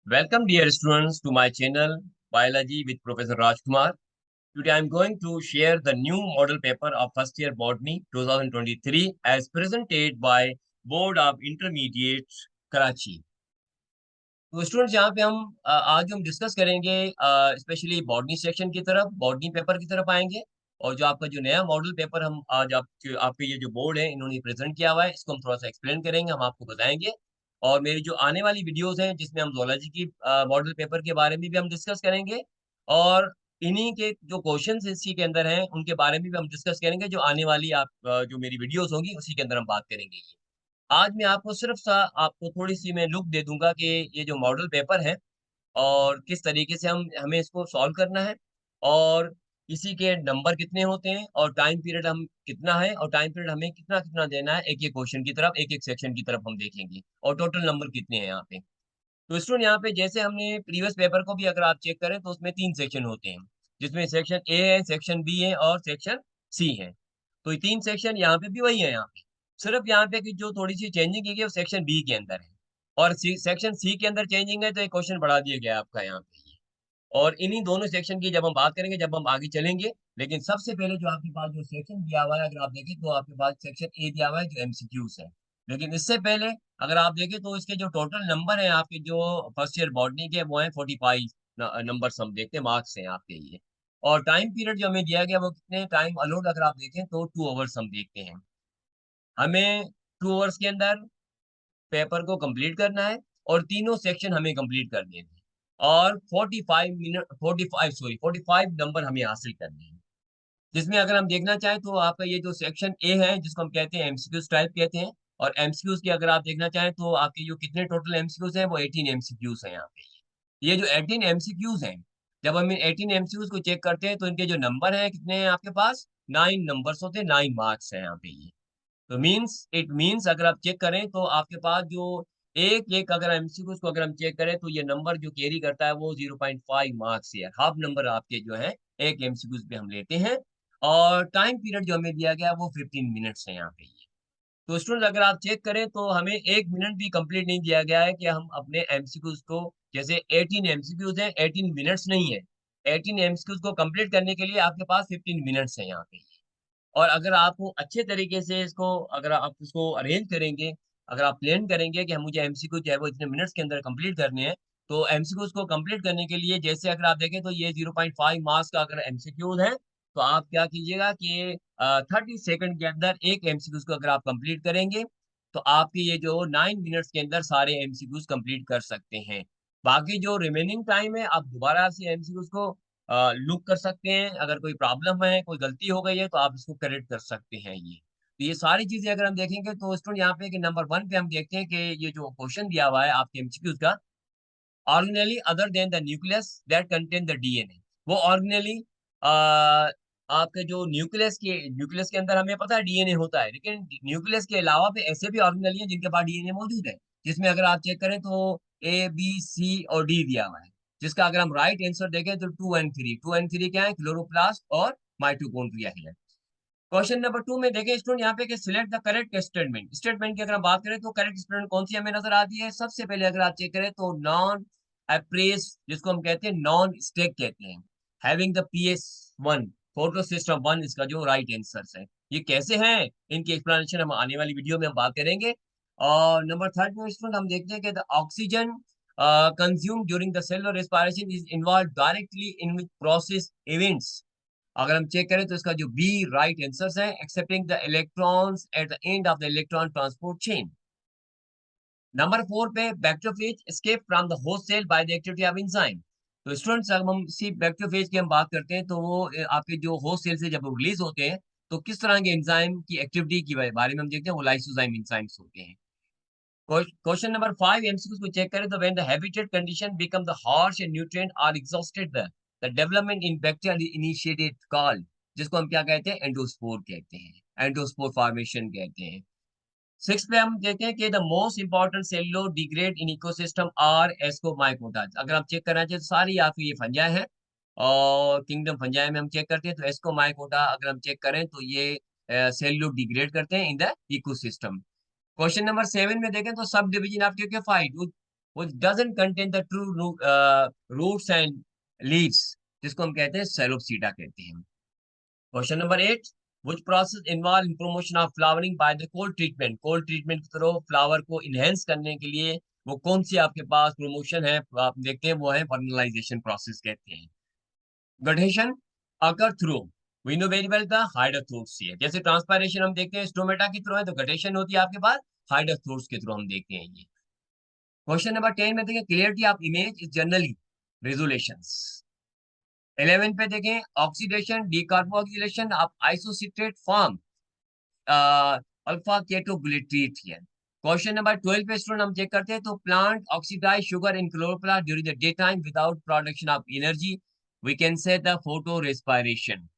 Welcome, dear students, to my channel Biology with Professor Rajkumar. Today, I am going to share the new model paper of first year botany 2023 as presented by Board of Intermediate Karachi. तो students यहाँ पे आज हम discuss करेंगे specially botany section की तरफ botany paper की तरफ आएंगे। और जो आपका जो नया मॉडल पेपर हम आज आपके ये जो बोर्ड है इन्होंने प्रेजेंट किया हुआ है इसको हम थोड़ा सा एक्सप्लेन करेंगे, हम आपको बताएंगे। और मेरी जो आने वाली वीडियोस हैं जिसमें हम जोलॉजी की मॉडल पेपर के बारे में भी हम डिस्कस करेंगे। और इन्हीं के जो क्वेश्चंस इसी के अंदर हैं उनके बारे में भी हम डिस्कस करेंगे, जो आने वाली जो मेरी वीडियोस होंगी उसी के अंदर हम बात करेंगे। आज मैं आपको सिर्फ सा आपको थोड़ी सी मैं लुक दे दूंगा कि ये जो मॉडल पेपर है और किस तरीके से हम हमें इसको सॉल्व करना है, और इसी के नंबर कितने होते हैं और टाइम पीरियड हम कितना है और टाइम पीरियड हमें कितना कितना देना है, एक एक क्वेश्चन की तरफ एक एक सेक्शन की तरफ हम देखेंगे और टोटल नंबर कितने हैं यहाँ पे। तो स्टूडेंट यहाँ पे जैसे हमने प्रीवियस पेपर को भी अगर आप चेक करें तो उसमें 3 सेक्शन होते हैं, जिसमें सेक्शन ए है, सेक्शन बी है और सेक्शन सी है। तो ये 3 सेक्शन यहाँ पे भी वही है। यहाँ पे सिर्फ यहाँ पे कि जो थोड़ी सी चेंजिंग की गई है वो सेक्शन बी के अंदर है, और सेक्शन सी के अंदर चेंजिंग है तो एक क्वेश्चन बढ़ा दिया गया है आपका यहाँ पे ये। और इन्हीं दोनों सेक्शन की जब हम बात करेंगे जब हम आगे चलेंगे, लेकिन सबसे पहले जो आपके पास जो सेक्शन दिया हुआ है अगर आप देखें तो आपके पास सेक्शन ए दिया हुआ है जो एमसीक्यूज है। लेकिन इससे पहले अगर आप देखें तो इसके जो टोटल नंबर है आपके जो फर्स्ट ईयर बॉटनी के वो है 45 नंबर हम देखते हैं, मार्क्स हैं आपके ये। और टाइम पीरियड जो हमें दिया गया वो कितने टाइम अलोड अगर आप देखें तो 2 आवर्स हम देखते हैं। हमें 2 आवर्स के अंदर पेपर को कंप्लीट करना है और तीनों सेक्शन हमें कंप्लीट करने हैं। और 45 नंबर हमें हासिल करने हैं, जिसमें अगर हम देखना चाहें तो आपका ये जो सेक्शन ए है जिसको हम कहते हैं एमसीक्यूज टाइप कहते हैं। और एमसीक्यूज की अगर आप देखना चाहें तो आपके जो कितने टोटल एमसीक्यूज हैं वो 18 एमसीक्यूज हैं यहाँ पे। ये जो 18 एमसीक्यूज हैं, जब हम इन 18 एमसीक्यूज को चेक करते हैं तो इनके जो नंबर हैं कितने हैं आपके पास, 9 नंबर्स होते हैं, 9 मार्क्स हैं यहाँ पे ये। तो इट मीन्स अगर आप चेक करें तो आपके पास जो एक एक अगर एमसीक्यूज को अगर हम चेक करें तो ये नंबर जो कैरी करता है वो 0.5 मार्क्स है, हाफ नंबर आपके जो है एक एमसीक्यूज पे हम लेते हैं। और टाइम पीरियड जो हमें दिया गया है वो 15 मिनट्स है यहाँ पे ये। तो स्टूडेंट अगर आप चेक करें तो हमें 1 मिनट भी कंप्लीट नहीं दिया गया है कि हम अपने एमसीक्यूज को, जैसे 18 एमसीक्यूज है 18 मिनट्स नहीं है, 18 एमसीक्यूज को कंप्लीट करने के लिए आपके पास 15 मिनट्स है यहाँ पे। और अगर आप अच्छे तरीके से इसको अगर आप इसको अरेंज करेंगे, अगर आप प्लान करेंगे कि हम मुझे एमसीक्यू जो है वो इतने मिनट्स के अंदर कंप्लीट करने हैं, तो एमसीक्यूज को कंप्लीट करने के लिए जैसे अगर आप देखें तो ये 0.5 मार्क्स का अगर एमसीक्यूज है तो आप क्या कीजिएगा कि 30 सेकंड के अंदर एक एमसीक्यूज को अगर आप कंप्लीट करेंगे तो आपके ये जो 9 मिनट्स के अंदर सारे एमसीक्यूज कंप्लीट कर सकते हैं। बाकी जो रिमेनिंग टाइम है आप दोबारा से एमसीक्यूज को लुक कर सकते हैं, अगर कोई प्रॉब्लम है कोई गलती हो गई है तो आप इसको करेक्ट कर सकते हैं ये। तो ये सारी चीजें अगर हम देखेंगे तो स्टूडेंट यहाँ पे कि नंबर 1 पे हम देखते हैं कि ये जो क्वेश्चन दिया हुआ है आपके एमसीक्यूज का, organelle other than the nucleus that contain the DNA. वो ऑर्गेनेली आपके जो न्यूक्लियस के अंदर हमें पता है डीएनए होता है, लेकिन न्यूक्लियस के अलावा भी ऐसे भी ऑर्गेनेली हैं जिनके पास डीएनए मौजूद है, जिसमें अगर आप चेक करें तो ए बी सी और डी दिया हुआ है, जिसका अगर हम राइट आंसर देखें तो 2 एंड 3 क्या है, क्लोरोप्लास्ट और माइटोकॉन्ड्रिया है। क्वेश्चन नंबर 2 में देखें स्टूडेंट यहाँ पे कि select the correct statement. Statement की अगर हम बात करें तो करेक्ट स्टेटमेंट कौन सी हमें नजर आती है, सबसे पहले अगर आप चेक करें तो नॉन अप्रेस, जिसको हम कहते हैं नॉन स्टेक कहते हैं, having the PS 1 photo system 1 इसका जो राइट आंसर है। ये कैसे हैं इनकी एक्सप्लेनेशन हम आने वाली वीडियो में हम बात करेंगे। और नंबर 3 में स्टूडेंट हम देखते हैं कि the oxygen consume during the cellular respiration is involve directly in process events. अगर हम चेक करें तो इसका जो बी राइट आंसर है, excepting the electrons at the end of the electron transport chain. Number 4 पे bacteriophage escape from the host cell by the activity of enzyme. तो students अगर हम इसी बैक्टीरियोफेज की हम बात करते हैं तो वो आपके जो होस्ट सेल से जब वो रिलीज होते हैं तो किस तरह के एंजाइम की एक्टिविटी के बारे में हम देखते हैं, वो लाइसोजाइम एंजाइम्स होते हैं। क्वेश्चन नंबर 5 एमसीक्यूज को चेक करें तो when the habitat condition become the harsh and nutrient are exhausted the development in bacteria initiated called, जिसको हम क्या कहते हैं, एंडोस्पोर कहते हैं, एंडोस्पोर फॉर्मेशन कहते हैं। 6 पे हम देखते हैं कि the most important cellulose degrade in ecosystem are Ascomycota. अगर आप चेक करना चाहिए तो सारी आपकी ये फंजाई है, और किंगडम फंजाई में हम चेक करते हैं तो एस्कोमाइकोटा अगर हम चेक करें तो ये सेलुलोज डिग्रेड करते हैं in the ecosystem. Question number 7 में देखें तो सब डिवीजन ऑफ क्योंकि fight which doesn't contain the true roots and leaves, जिसको हम कहते हैं सेलोप्सीडा कहते हैं। Question number 8, which process involve in promotion of flowering by the cold treatment, cold treatment के थ्रू फ्लावर को इनहेंस करने के लिए वो कौन सी आपके पास प्रमोशन है, आप देखते हैं वो है फर्टिलाइजेशन प्रोसेस कहते हैं। गठेशन occur through, we know very well the हाइड्रोथ्रोट्स हियर, जैसे ट्रांसपायरेशन हम देखते हैं स्टोमेटा के थ्रू है, तो गठेशन होती है आपके पास हाइड्रोथ्रोट्स के थ्रू हम देखते हैं ये। क्वेश्चन नंबर 10 में देखें clarity of image is generally resolutions. 11 पे देखें oxidation decarboxylation of isocitrate form alpha ketoglutarate here. Question number 12 पे स्टूडेंट हम चेक करते हैं, तो plant oxidise sugar in chloroplast during the day time without production of energy, we can say the photo respiration.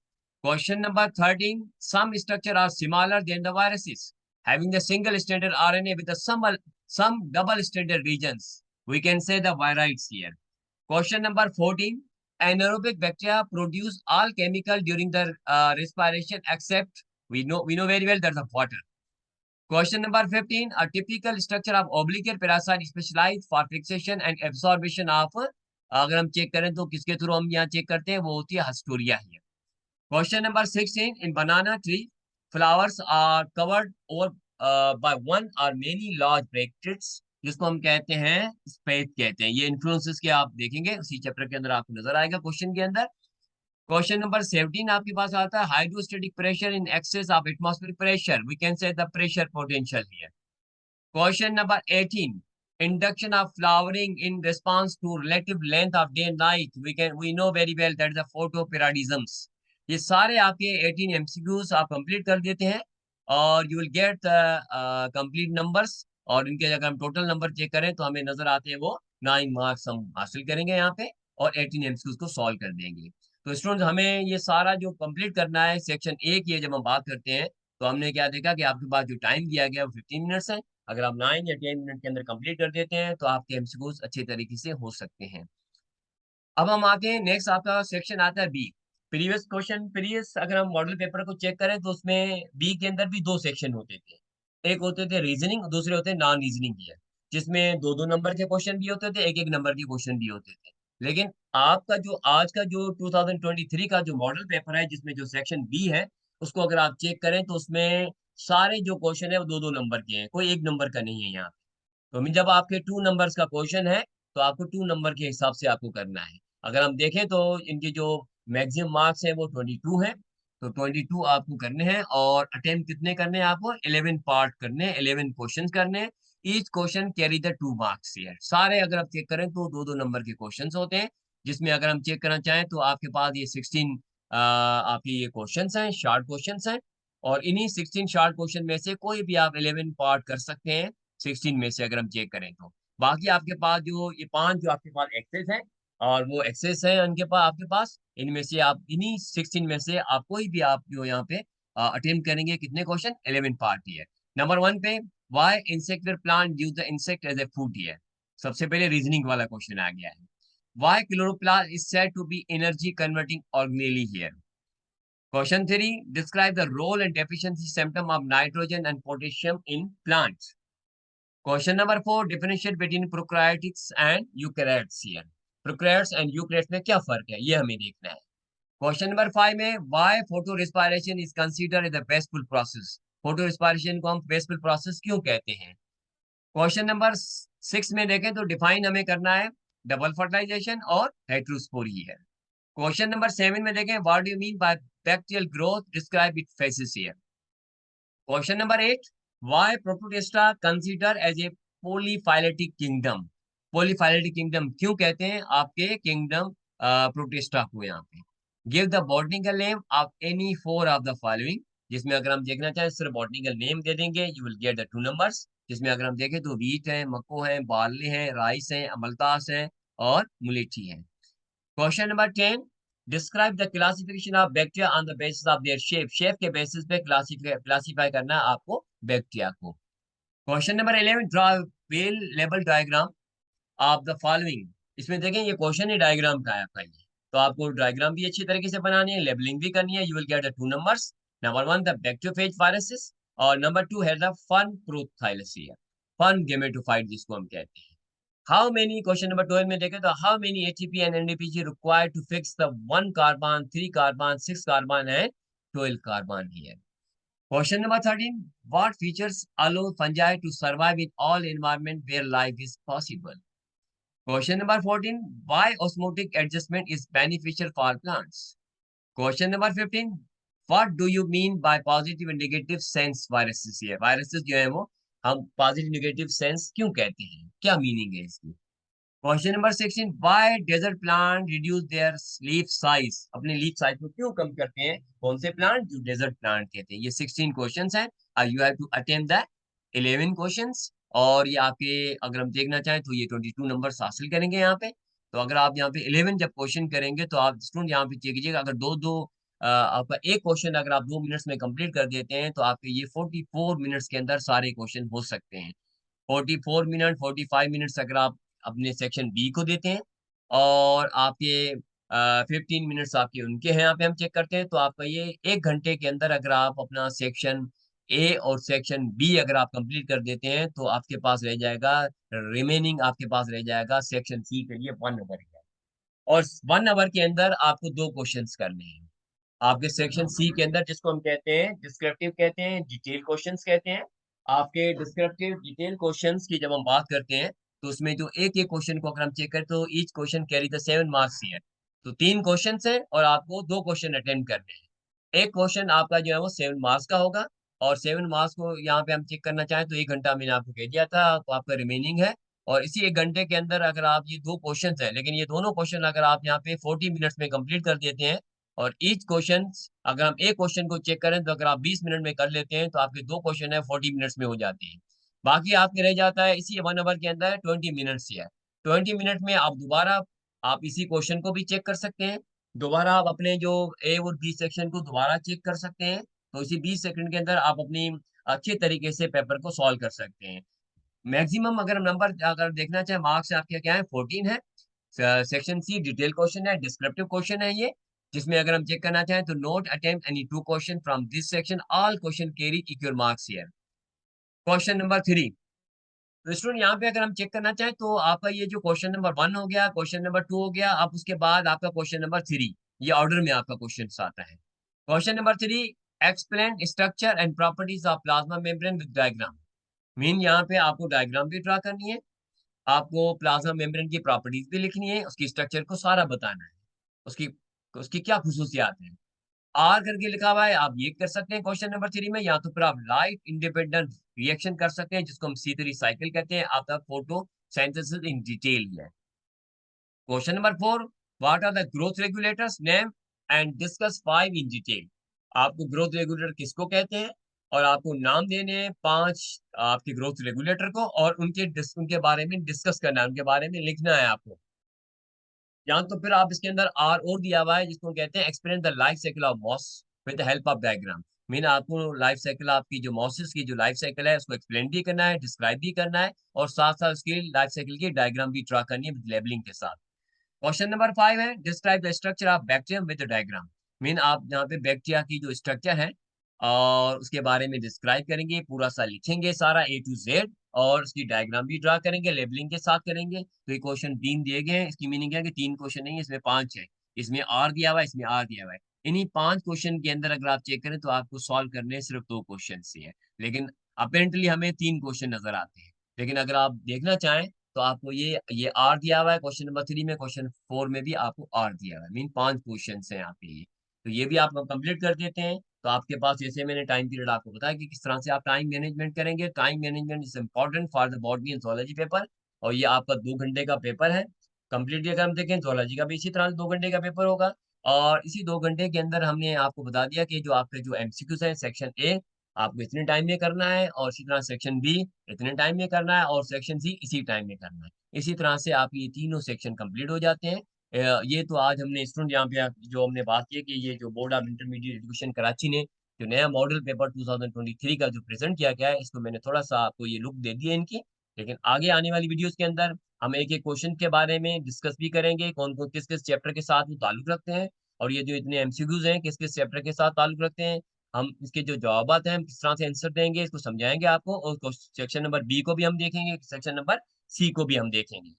Question number 13. Some structure are similar than the viruses, having the single stranded RNA with the some double stranded regions. We can say the virides here. Question number 14. Anaerobic bacteria produce all chemical during the respiration except we know very well that's the water. Question number 15. A typical structure of obligate parasite specialized for fixation and absorption of, अगर हम check करें तो किसके through हम यहाँ check करते हैं, वो होती है हस्टोरिया ही। Question number 16. In banana tree, flowers are covered over by one or many large bracteates, जिसको हम कहते हैं स्पेथ कहते हैं। ये इन्फ्लुएंसेस के आप देखेंगे उसी चैप्टर के अंदर आपको नजर आएगा क्वेश्चन के अंदर। क्वेश्चन नंबर 17 आपके पास आता है hydrostatic pressure in excess of atmospheric pressure, we can say the pressure potential here. Question number 18, induction of flowering in response to relative length of day and night, we know very well that is the photoperiodisms। ये सारे आपके 18 MCQs आप complete कर देते हैं और you will get the complete numbers, और इनके अगर हम टोटल नंबर चेक करें तो हमें नजर आते हैं वो 9 मार्क्स हम हासिल करेंगे यहाँ पे और 18 एमसीक्यूज को सॉल्व कर देंगे। तो स्टूडेंट्स हमें ये सारा जो कंप्लीट करना है सेक्शन ए की जब हम बात करते हैं, तो हमने क्या देखा कि आपके पास जो टाइम दिया गया वो 15 मिनट्स है। अगर आप 9 या 10 मिनट के अंदर कंप्लीट कर देते हैं तो आपके एमसीक्यूज अच्छे तरीके से हो सकते हैं। अब हम आते हैं नेक्स्ट, आपका सेक्शन आता है बी, प्रीवियस क्वेश्चन प्रीवियस। अगर हम मॉडल पेपर को चेक करें तो उसमें बी के अंदर भी दो सेक्शन होते थे, एक होते थे रीजनिंग, दूसरे होते नॉन रीजनिंग ईयर, जिसमें दो दो नंबर के क्वेश्चन भी होते थे, एक एक नंबर के क्वेश्चन भी होते थे। लेकिन आपका जो आज का जो 2023 का जो मॉडल पेपर है जिसमें जो सेक्शन बी है, उसको अगर आप चेक करें तो उसमें सारे जो क्वेश्चन है वो दो दो नंबर के हैं, कोई एक नंबर का नहीं है यहाँ। तो जब आपके 2 नंबर्स का क्वेश्चन है तो आपको 2 नंबर के हिसाब से आपको करना है। अगर हम देखें तो इनके जो मैक्सिमम मार्क्स हैं वो 22 हैं, तो 22 आपको करने हैं और अटेम्प्ट कितने करने हैं आपको, 11 पार्ट करने हैं, 11 क्वेश्चंस करने हैं। Each question carry the 2 marks here. सारे अगर आप चेक करें तो दो दो नंबर के क्वेश्चंस होते हैं, जिसमें अगर हम चेक करना चाहें तो आपके पास ये 16 आपके ये क्वेश्चंस हैं, शॉर्ट क्वेश्चंस हैं, और इन्हीं 16 शॉर्ट क्वेश्चन में से कोई भी आप 11 पार्ट कर सकते हैं 16 में से अगर हम चेक करें तो। बाकी आपके पास जो ये 5 जो आपके पास एक्सेस है और वो एक्सेस है उनके पास आपके पास, इनमें से आप इन्हीं 16 में से आप कोई भी आप जो यहाँ पे अटेम्प्ट करेंगे, कितने क्वेश्चन, 11 पार्ट ही है। नंबर 1 पे why insect plant use the insect as a food है, सबसे पहले रीजनिंग वाला क्वेश्चन आ गया है। Why chloroplast is said to be energy converting organelle here. Question 3, describe the role and deficiency symptom of nitrogen and potassium in plants. Question number 4, differentiate between prokaryotes and eukaryotes here. Prokaryotes and eukaryotes में क्या फर्क है, ये हमें देखना है। Question number 5 में why photo respiration is considered as the wasteful process, photo respiration को हम बेस्टफुल प्रोसेस क्यों कहते हैं। क्वेश्चन नंबर 6 में देखें तो डिफाइन हमें करना है डबल फर्टिलाइजेशन और हेटेरोस्पोरी है। क्वेश्चन नंबर 7 में देखें what do you mean by bacterial growth, describe it phases here. Question number 8, why Protista considered as a polyphyletic kingdom, polyphyletic kingdom क्यों कहते हैं आपके किंगडम प्रोटेस्टा को यहाँ पे। Give the botanical name of any 4 of the following, जिसमें अगर हम देखना चाहें सिर्फ बॉटनिकल नेम दे देंगे, you will get the 2 numbers, जिसमें अगर हम देखें तो वीट है, मक्को है, बार्ले है, राइस है, अमलतास है और मुलेठी है। Question number 10, describe the classification of bacteria on the basis of their shape, shape के बेसिस पे क्लासिफाई करना है आपको बैक्टीरिया को। Question number 11, draw well label diagram of the following, इसमें देखें ये क्वेश्चन ही डायग्राम का है आपका ये, तो आपको डायग्राम भी अच्छी तरीके से बनानी है, लेबलिंग भी करनी है, you will get the 2 numbers. Number 1 the bacteriophage viruses और नंबर 2 है द फन प्रोथाइलेसिया, फन गेमेटोफाइट जिसको हम कहते हैं। हाउ मेनी, क्वेश्चन नंबर 12 में देखें तो how many ATP and NADP required to fix the 1 carbon, 3 carbon, 6 carbon and 12 carbon here. Question number 13. What features allow fungi to survive in all environment where life is possible? Question number 14. Why osmotic adjustment is beneficial for plants? Question number 15. What do you mean by positive and negative sense viruses here? Viruses जो है वो हम positive negative sense क्यों कहते हैं? क्या meaning है इसकी? Question number 16, why desert plant reduce their leaf size, अपने लीफ साइज को क्यों कम करते हैं कौन से प्लांट, जो डेजर्ट प्लांट कहते हैं। ये 16 क्वेश्चंस हैं, you have to attempt the 11 questions. और ये आपके अगर हम देखना चाहें तो ये 22 नंबर्स हासिल करेंगे यहाँ पे। तो अगर आप यहाँ पे 11 जब क्वेश्चन करेंगे तो आप स्टूडेंट यहाँ पे चेक कीजिएगा, अगर दो दो आपका एक क्वेश्चन अगर आप 2 मिनट्स में कंप्लीट कर देते हैं तो आपके ये 44 मिनट्स के अंदर सारे क्वेश्चन हो सकते हैं। 44 मिनट 45 मिनट्स अगर आप अपने सेक्शन बी को देते हैं और आपके 15 मिनट्स आपके उनके हैं, यहाँ पे हम चेक करते हैं तो आपका ये 1 घंटे के अंदर अगर आप अपना सेक्शन ए और सेक्शन बी अगर आप कंप्लीट कर देते हैं तो आपके पास रह जाएगा, रिमेनिंग आपके पास रह जाएगा सेक्शन सी के लिए 1 आवर का। और 1 आवर के अंदर आपको 2 क्वेश्चंस करने हैं आपके सेक्शन सी के अंदर, जिसको हम कहते हैं डिस्क्रिप्टिव कहते हैं, डिटेल क्वेश्चंस कहते हैं। आपके डिस्क्रिप्टिव डिटेल क्वेश्चंस की जब हम बात करते हैं तो उसमें जो एक एक क्वेश्चन को अगर हम चेक करें तो each question carry the 7 marks here. तो 3 क्वेश्चंस हैं और आपको 2 क्वेश्चन अटेम्प्ट करने हैं। एक क्वेश्चन आपका जो है वो 7 मार्क्स का होगा और 7 मार्क्स को यहाँ पे हम चेक करना चाहें तो 1 घंटा मैंने आपको कह दिया था, तो आपका रिमेनिंग है। और इसी 1 घंटे के अंदर अगर आप ये 2 क्वेश्चन है, लेकिन ये दोनों क्वेश्चन अगर आप यहाँ पे 40 मिनट्स में कंप्लीट कर देते हैं और ईच क्वेश्चन अगर हम एक क्वेश्चन को चेक करें तो अगर आप 20 मिनट में कर लेते हैं तो आपके 2 क्वेश्चन है 40 मिनट्स में हो जाते हैं। बाकी आपके रह जाता है इसी 1 आवर के अंदर 20 मिनट्स है। 20 मिनट में आप दोबारा आप इसी क्वेश्चन को भी चेक कर सकते हैं, दोबारा आप अपने जो ए और बी सेक्शन को दोबारा चेक कर सकते हैं। तो इसी 20 सेकंड के अंदर आप अपनी अच्छे तरीके से पेपर को सॉल्व कर सकते हैं। मैक्सिमम अगर नंबर अगर देखना चाहे मार्क्स आपके क्या है 14 है। सेक्शन सी डिटेल क्वेश्चन है, डिस्क्रिप्टिव क्वेश्चन है ये, जिसमें अगर हम चेक करना चाहें तो note attempt any 2 question from this section, all question carry equal marks here. Question number 3, तो स्टूडेंट यहाँ पे अगर हम चेक करना चाहें तो आपका ये जो क्वेश्चन नंबर 1 हो गया, क्वेश्चन नंबर 2 हो गया, अब उसके बाद आपका क्वेश्चन नंबर 3, ये ऑर्डर में आपका क्वेश्चन आता है। Question number 3, explain structure and properties of plasma membrane with diagram. Mean यहाँ पे आपको डायग्राम भी ड्रा करनी है, आपको प्लाज्मा मेम्ब्रेन की प्रॉपर्टीज भी लिखनी है, उसकी स्ट्रक्चर को सारा बताना है, उसकी उसकी क्या खुसूसियात है। आर करके लिखा हुआ है, आप ये कर सकते हैं क्वेश्चन नंबर 3 में, या तो फिर आप लाइट इंडिपेंडेंट रिएक्शन कर सकते हैं जिसको हम C3 साइकिल कहते हैं, आपका फोटो सिंथेसिस इन डिटेल है। Question number 4, what are the growth regulators, name and discuss 5 in detail. आपको ग्रोथ रेगुलेटर किसको कहते हैं और आपको नाम देने हैं 5 आपके ग्रोथ रेगुलेटर को और उनके बारे में डिस्कस करना है, उनके बारे में लिखना है आपको। या तो फिर आप इसके अंदर आर और दिया हुआ है जिसको कहते हैं explain the life cycle of moss with the help of diagram. Mean आपको लाइफ साइकिल आपकी जो मॉसेस की जो लाइफ साइकिल है उसको एक्सप्लेन भी करना है, डिस्क्राइब भी करना है और साथ साथ उसकी लाइफ साइकिल की डायग्राम भी ड्रा करनी है विद लेबलिंग के साथ। क्वेश्चन नंबर 5 है describe the structure of bacterium with diagram. Mean आप यहाँ पे बैक्टीरिया की जो स्ट्रक्चर है और उसके बारे में डिस्क्राइब करेंगे, पूरा सा लिखेंगे सारा A to Z और उसकी डायग्राम भी ड्रा करेंगे, लेबलिंग के साथ करेंगे। तो ये क्वेश्चन 3 दिए गए हैं, इसकी मीनिंग है कि 3 क्वेश्चन नहीं है, इसमें 5 है। इसमें आर दिया हुआ है, इसमें आर दिया हुआ है। इन्हीं 5 क्वेश्चन के अंदर अगर आप चेक करें तो आपको सॉल्व करने सिर्फ 2 क्वेश्चन से है, लेकिन अपेरेंटली हमें 3 क्वेश्चन नजर आते हैं। लेकिन अगर आप देखना चाहें तो आपको ये आर दिया हुआ है क्वेश्चन नंबर 3 में, क्वेश्चन 4 में भी आपको आर दिया हुआ है, मीन 5 क्वेश्चन है आपके ये। तो ये भी आप कंप्लीट कर देते हैं तो आपके पास, जैसे मैंने टाइम पीरियड आपको बताया कि किस तरह से आप टाइम मैनेजमेंट करेंगे। Time management is important for the botany and zoology paper, और ये आपका 2 घंटे का पेपर है। कंप्लीटली अगर हम देखें zoology का भी इसी तरह से 2 घंटे का पेपर होगा। और इसी 2 घंटे के अंदर हमने आपको बता दिया कि जो आपके जो एमसीक्यूज है सेक्शन ए आपको इतने टाइम में करना है और इसी तरह सेक्शन बी इतने टाइम में करना है और सेक्शन सी इसी टाइम में करना है। इसी तरह से आप ये तीनों सेक्शन कंप्लीट हो जाते हैं। ये तो आज हमने स्टूडेंट यहाँ पे जो हमने बात की कि ये जो board of intermediate education Karachi ने जो नया मॉडल पेपर 2023 का जो प्रेजेंट किया गया है, इसको मैंने थोड़ा सा आपको ये लुक दे दी है इनकी। लेकिन आगे आने वाली वीडियोस के अंदर हम एक एक क्वेश्चन के बारे में डिस्कस भी करेंगे, कौन कौन किस किस चैप्टर के साथ वो ताल्लुक रखते हैं और ये जो इतने एमसीक्यूज हैं किस किस चैप्टर के साथ ताल्लुक रखते हैं। हम इसके जो जवाब हैं हम किस तरह से आंसर देंगे इसको समझाएंगे आपको, और सेक्शन नंबर बी को भी हम देखेंगे सेक्शन नंबर सी को भी हम देखेंगे।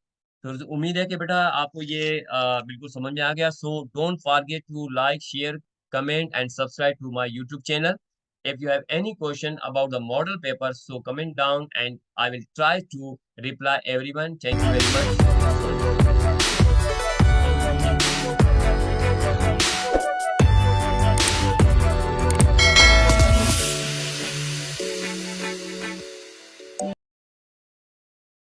तो उम्मीद है कि बेटा आपको ये बिल्कुल समझ में आ गया। So don't forget to like, share, comment and subscribe to my YouTube channel. If you have any question about the model paper, so comment down and I will try to reply everyone. Thank you very much.